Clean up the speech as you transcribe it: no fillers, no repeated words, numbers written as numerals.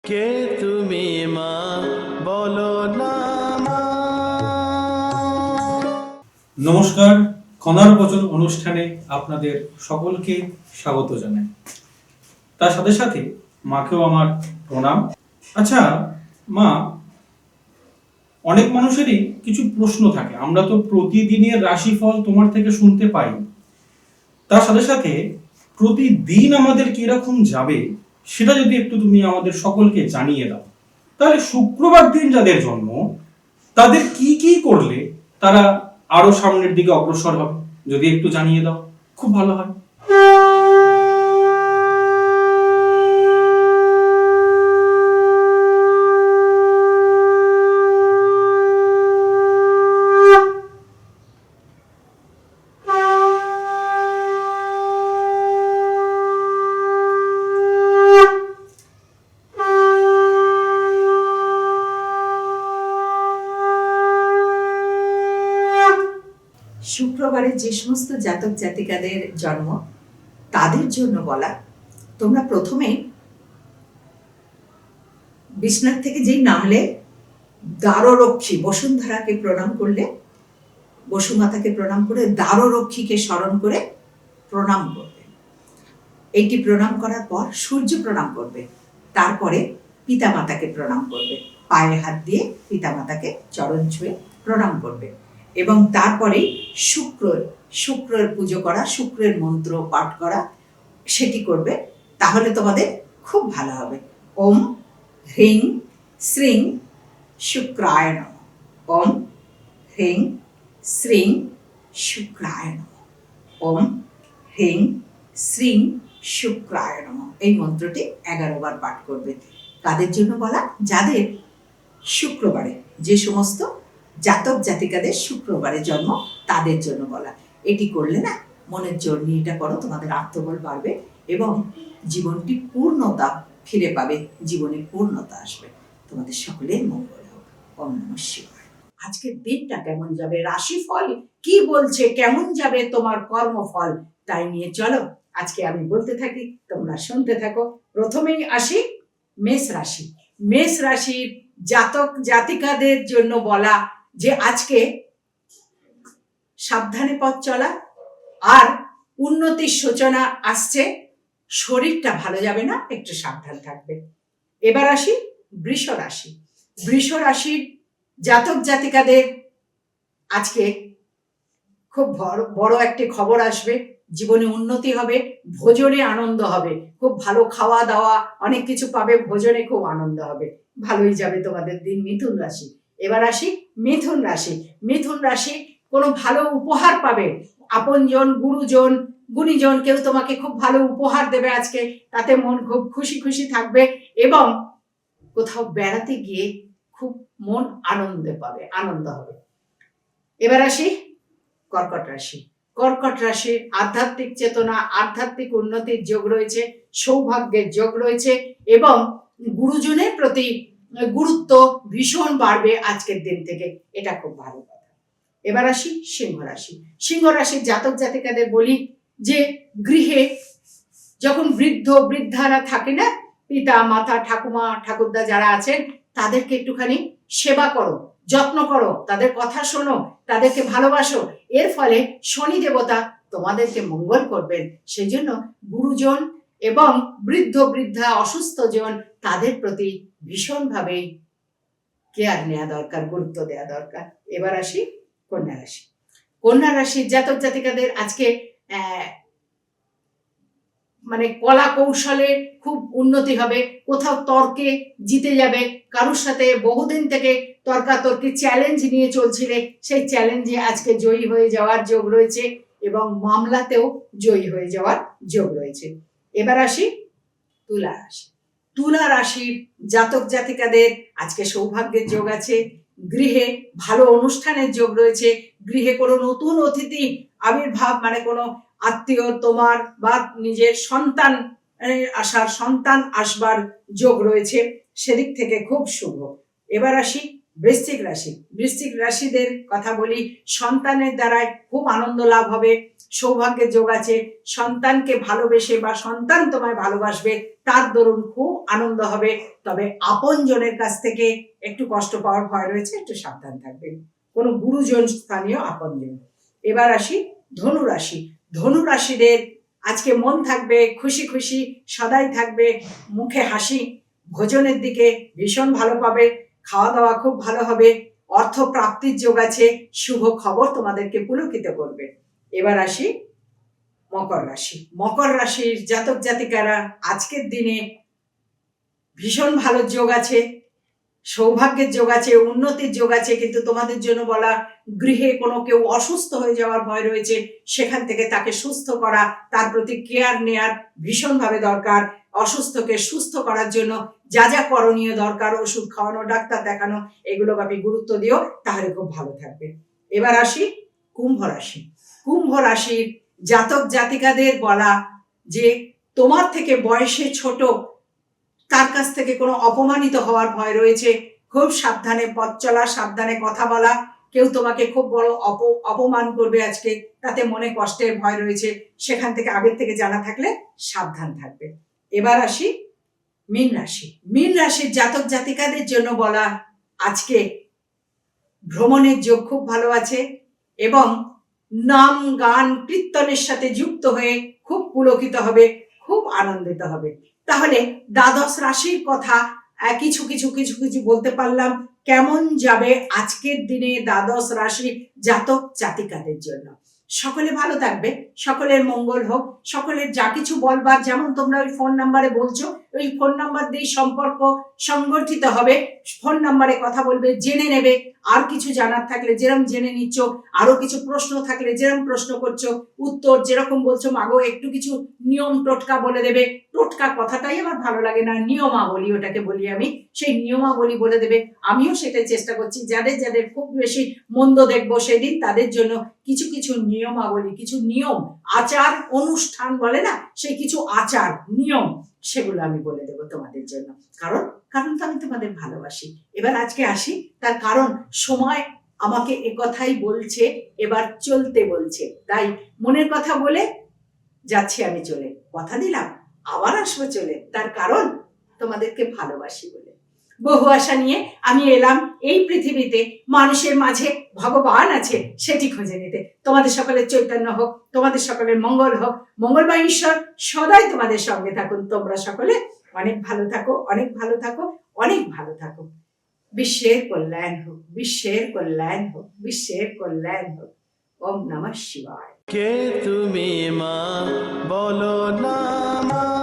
কে তুমি মা বলো না মা। নমস্কার, কণার বচন অনুষ্ঠানে আপনাদের সকলকে স্বাগত জানাই। তার সাথে সাথে মাকেও আমার প্রণাম। আচ্ছা মা, অনেক মানুষেরই কিছু প্রশ্ন থাকে। আমরা তো প্রতিদিনের রাশিফল তোমার থেকে শুনতে পাই, তার সাথে সাথে প্রতিদিন আমাদের কিরকম যাবে সেটা যদি একটু তুমি আমাদের সকলকে জানিয়ে দাও, তাহলে শুক্রবার দিন যাদের জন্ম তাদের কি কি করলে তারা আরো সামনের দিকে অগ্রসর হবে, যদি একটু জানিয়ে দাও খুব ভালো হয়। শুক্রবারে যে সমস্ত জাতক জাতিকাদের জন্ম তাদের জন্য বলা, তোমরা প্রথমে বিছানা থেকে যেই নামলে দ্বাররক্ষী বসুন্ধরাকে প্রণাম করলে, বসুমাতাকে প্রণাম করে দ্বাররক্ষীকে স্মরণ করে প্রণাম করবে। এইটি প্রণাম করার পর সূর্য প্রণাম করবে, তারপরে পিতামাতাকে প্রণাম করবে, পায়ে হাত দিয়ে পিতামাতাকে চরণ ছুঁয়ে প্রণাম করবে এবং তারপরে শুক্রের পুজো করা, শুক্রের মন্ত্র পাঠ করা সেটি করবে। তাহলে তোমাদের খুব ভালো হবে। ওম হ্রিং শ্রিং শুক্রায় নমঃ। ওম হ্রিং শ্রিং শুক্রায় নমঃ। ওম হ্রিং শ্রিং শুক্রায় নমঃ। এই মন্ত্রটি 11 বার পাঠ করবে। কাদের জন্য বলা? যাদের শুক্রবারে, যে সমস্ত জাতক জাতিকাদের শুক্রবারে জন্ম তাদের জন্য বলা। এটি করলে না, মনের জোর নিয়ে এটা করো, তোমাদের আত্মবল বাড়বে এবং জীবনটি পূর্ণতা ফিরে পাবে, জীবনে পূর্ণতা আসবে। তোমাদের সকলের মঙ্গল হোক। ওম নমঃ শিবায়। আজকের দিনটা কেমন যাবে, রাশিফল কি বলছে, কেমন যাবে তোমার কর্মফল, তাই নিয়ে চলো আজকে আমি বলতে থাকি, তোমরা শুনতে থাকো। প্রথমেই আসি মেষ রাশি। মেষ রাশির জাতক জাতিকাদের জন্য বলা যে আজকে সাবধানে পথ চলা আর উন্নতির সূচনা আসছে। শরীরটা ভালো যাবে না, একটু সাবধান থাকবে। এবার আসি বৃষ রাশি। বৃষ রাশির জাতক জাতিকাদের আজকে খুব বড় একটি খবর আসবে, জীবনে উন্নতি হবে, ভোজনে আনন্দ হবে, খুব ভালো খাওয়া দাওয়া অনেক কিছু পাবে, ভোজনে খুব আনন্দ হবে, ভালোই যাবে তোমাদের দিন। মিথুন রাশি। এবার আসি মিথুন রাশি। মিথুন রাশি কোনো ভালো উপহার পাবে, আপনজন, গুরুজন, গুণীজন কেউ তোমাকে খুব ভালো উপহার দেবে আজকে, তাতে মন খুব খুশি খুশি থাকবে এবং কোথাও বেড়াতে গিয়ে খুব মন আনন্দে পাবে, আনন্দ হবে। এবার আসি কর্কট রাশি। কর্কট রাশির আধ্যাত্মিক চেতনা, আধ্যাত্মিক উন্নতির যোগ রয়েছে, সৌভাগ্যের যোগ রয়েছে এবং গুরুজনের প্রতি গুরুত্ব ভীষণ বাড়বে আজকের দিন থেকে, এটা খুব ভালো কথা। এবার আসি সিংহ রাশি। সিংহ রাশির জাতক জাতিকাদের বলি যে গৃহে যখন বৃদ্ধ বৃদ্ধারা থাকে না, পিতা মাতা ঠাকুমা ঠাকুরদা যারা আছেন, তাদেরকে একটুখানি সেবা করো, যত্ন করো, তাদের কথা শোনো, তাদেরকে ভালোবাসো। এর ফলে শনি দেবতা তোমাদেরকে মঙ্গল করবেন। সেই জন্য গুরুজন এবং বৃদ্ধ বৃদ্ধা অসুস্থ জন তাদের প্রতি ভীষণভাবে কেয়ার নেওয়া দরকার, গুরুত্ব দেওয়া দরকার। এবার আসি কন্যা রাশি। কন্যা রাশির জাতক জাতিকাদের আজকে মানে কলা কৌশলে খুব উন্নতি হবে, কোথাও তর্কে জিতে যাবে, কারোর সাথে বহুদিন থেকে তর্কাতর্কি চ্যালেঞ্জ নিয়ে চলছিলে, সেই চ্যালেঞ্জে আজকে জয়ী হয়ে যাওয়ার যোগ রয়েছে এবং মামলাতেও জয়ী হয়ে যাওয়ার যোগ রয়েছে। এবার আসি তুলা রাশি। তুলা রাশির জাতক জাতিকাদের আজকে সৌভাগ্যের যোগ আছে, গৃহে ভালো অনুষ্ঠানের যোগ রয়েছে, গৃহে কোনো নতুন অতিথি আবির্ভাব মানে কোনো আত্মীয় তোমার বা নিজের সন্তান আসার, সন্তান আসবার যোগ রয়েছে, সেদিক থেকে খুব শুভ। এবার আসি বৃশ্চিক রাশি। বৃশ্চিক রাশিদের কথা বলি, সন্তানের দ্বারাই খুব আনন্দ লাভ হবে, সৌভাগ্যের যোগ আছে, সন্তানকে ভালোবেসে বা সন্তান তোমায় ভালোবাসবে, তার দরুন খুব আনন্দ হবে। তবে আপনজনের কাছ থেকে একটু কষ্ট পাওয়ার ভয় রয়েছে, একটু সাবধান থাকবেন, কোনো গুরুজন স্থানীয় আপনজন। এবার আসি ধনু রাশি। ধনু রাশিদের আজকে মন থাকবে খুশি খুশি, সদাই থাকবে মুখে হাসি, ভোজনের দিকে ভীষণ ভালো পাবে, খাওয়া দাওয়া খুব ভালো হবে, অর্থ প্রাপ্তির যোগ আছে, শুভ খবর তোমাদেরকে পুলকিত করবে। এবার আসি মকর রাশি। মকর রাশির জাতক জাতিকারা আজকের দিনে ভীষণ ভালো যোগ আছে, সৌভাগ্যের যোগ আছে, উন্নতির যোগ আছে, কিন্তু তোমাদের জন্য বলা, গৃহে কোনো কেউ অসুস্থ হয়ে যাওয়ার ভয় রয়েছে, সেখান থেকে তাকে সুস্থ করা, তার প্রতি কেয়ার নেয়ার ভীষণভাবে দরকার। অসুস্থকে সুস্থ করার জন্য যা যা করণীয় দরকার, ওষুধ খাওয়ানো, ডাক্তার দেখানো, এগুলো আপনি গুরুত্ব দিও, তাহলে খুব ভালো থাকবে। এবার আসি কুম্ভ রাশি। কুম্ভ রাশির জাতক জাতিকাদের বলা যে তোমার থেকে বয়সে ছোট, তার কাছ থেকে কোনো অপমানিত হওয়ার ভয় রয়েছে, খুব সাবধানে পথ চলা, সাবধানে কথা বলা, কেউ তোমাকে খুব বড় অপমান করবে আজকে, তাতে মনে কষ্টের ভয় রয়েছে, সেখান থেকে আগের থেকে জানা থাকলে সাবধান থাকবে। এবার আসি মীন রাশি। মীন রাশির জাতক জাতিকাদের জন্য বলা, আজকে ভ্রমণের যোগ খুব ভালো আছে এবং নাম গান কীর্তনের সাথে যুক্ত হয়ে খুব পুলকিত হবে, খুব আনন্দিত হবে। তাহলে দ্বাদশ রাশির কথা কিছু কিছু কিছু কিছু বলতে পারলাম। কেমন যাবে আজকের দিনে দ্বাদশ রাশি জাতক জাতিকাদের জন্য? সকলে ভালো থাকবে, সকলের মঙ্গল হোক, সকলের যা কিছু বলবার, যেমন তোমরা ওই ফোন নাম্বারে বলছো, ওই ফোন নাম্বার দিয়ে সম্পর্ক সংগঠিত হবে, ফোন নাম্বারে কথা বলবে, জেনে নেবে। আর কিছু জানার থাকলে যেরকম জেনে নিচ্ছ, আরো কিছু প্রশ্ন থাকলে যেরকম প্রশ্ন করছো, উত্তর যেরকম বলছো, মাগো একটু কিছু নিয়ম টোটকা বলে দেবে। টোটকা কথাটাই আমার ভালো লাগে না, নিয়মাবলী ওটাকে বলি আমি, সেই নিয়মাবলী বলে দেবে। আমিও সেটাই চেষ্টা করছি, যাদের যাদের খুব বেশি মন্দ দেখবো সেদিন তাদের জন্য কিছু কিছু নিয়মাবলী, কিছু নিয়ম আচার অনুষ্ঠান বলে না, সেই কিছু আচার নিয়ম, সেগুলো আমি বলে দেবো তোমাদের জন্য। কারণ কারণ তো আমি তোমাদের ভালোবাসি। এবার আজকে আসি, তার কারণ সময় আমাকে একথাই বলছে, এবার চলতে বলছে, তাই মনের কথা বলে যাচ্ছি আমি চলে, কথা দিলাম আবার আসবো চলে, তার কারণ তোমাদেরকে ভালোবাসি বলে। বহু আশা নিয়ে আমি এলাম এই পৃথিবীতে, মানুষের মাঝে ভগবান আছে সেটি খুঁজে নিতে। তোমাদের সকলের চৈতন্য হোক, তোমাদের সকলের মঙ্গল হোক, মঙ্গলময় ঈশ্বর সদাই তোমাদের সঙ্গে থাকুন। তোমরা সকলে অনেক ভালো থাকো, অনেক ভালো থাকো, অনেক ভালো থাকো। বিশ্বের কল্যাণ হোক, বিশ্বের কল্যাণ হোক, বিশ্বের কল্যাণ হোক। ওম নমঃ শিবায়। কে তুমি মা, বলো না মা।